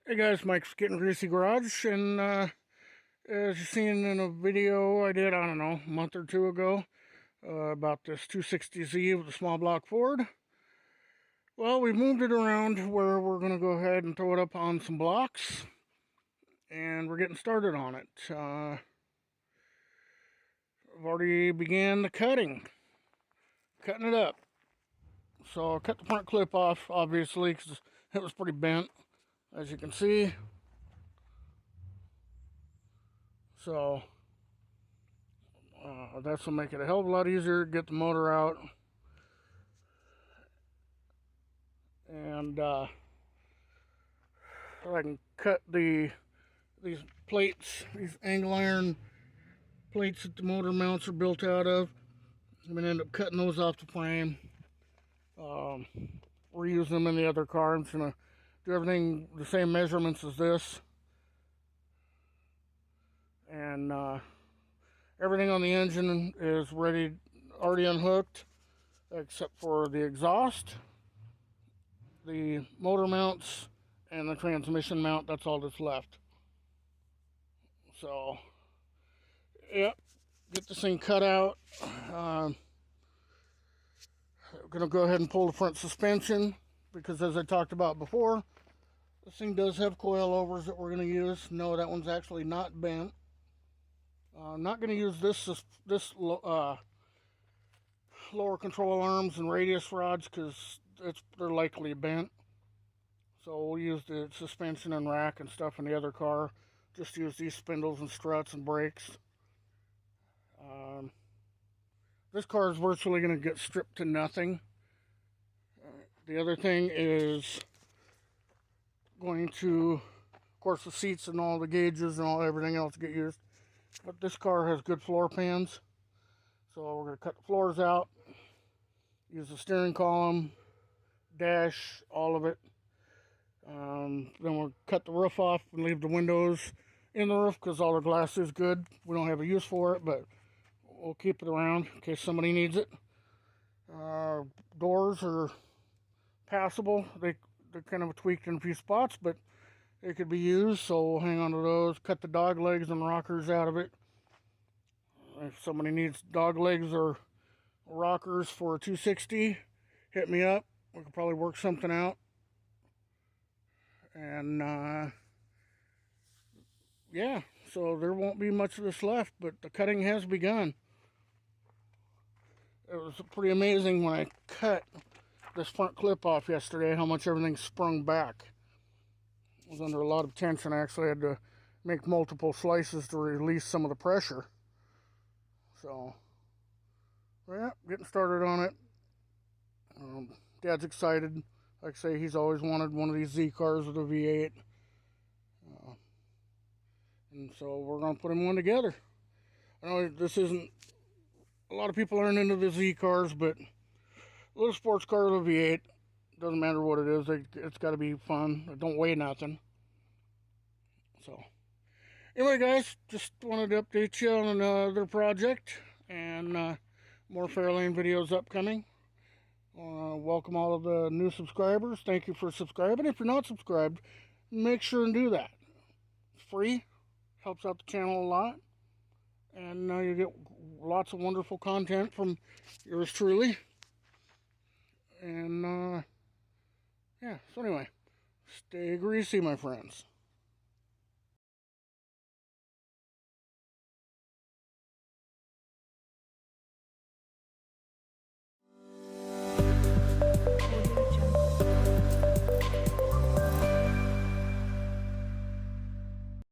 Hey guys, Mike's Gettin Greasy Garage, and as you've seen in a video I did, I don't know, a month or two ago, about this 260Z with a small block Ford. Well, we moved it around where we're going to go ahead and throw it up on some blocks, and we're getting started on it. I've already began the cutting it up. So I cut the front clip off, obviously, because it was pretty bent, as you can see. So that's will make it a hell of a lot easier to get the motor out. And I can cut these plates, these angle iron plates that the motor mounts are built out of. I'm going to end up cutting those off the frame. Reusing them in the other car. I'm just going to do everything the same measurements as this. And everything on the engine is ready, already unhooked, except for the exhaust, the motor mounts, and the transmission mount. That's all that's left. So, yep, get this thing cut out. I'm going to go ahead and pull the front suspension, because as I talked about before, this thing does have coilovers that we're going to use. No, that one's actually not bent. I'm not going to use this lower control arms and radius rods because they're likely bent. So we'll use the suspension and rack and stuff in the other car. Just use these spindles and struts and brakes. This car is virtually going to get stripped to nothing. The other thing is going to, of course, the seats and all the gauges and everything else get used. But this car has good floor pans, so we're going to cut the floors out, use the steering column, dash, all of it. Then we'll cut the roof off and leave the windows in the roof because all the glass is good. We don't have a use for it, but we'll keep it around in case somebody needs it. Doors are passable. They're kind of tweaked in a few spots, but they could be used, so we'll hang on to those. Cut the dog legs and rockers out of it. If somebody needs dog legs or rockers for a 260, hit me up. We could probably work something out. And yeah, so there won't be much of this left, but the cutting has begun. It was pretty amazing when I cut this front clip off yesterday, how much everything sprung back. I was under a lot of tension. I actually had to make multiple slices to release some of the pressure. So, yeah, getting started on it. Dad's excited. Like I say, he's always wanted one of these Z cars with a V8. And so we're going to put him one together. I know this isn't, a lot of people aren't into the Z cars, but a little sports car with a V8, doesn't matter what it is, it's got to be fun. It don't weigh nothing. So, anyway, guys, just wanted to update you on another project, and more Fairlane videos upcoming. Welcome all of the new subscribers. Thank you for subscribing. If you're not subscribed, make sure and do that. It's free. Helps out the channel a lot. And you get lots of wonderful content from yours truly. And, yeah, so anyway, stay greasy, my friends.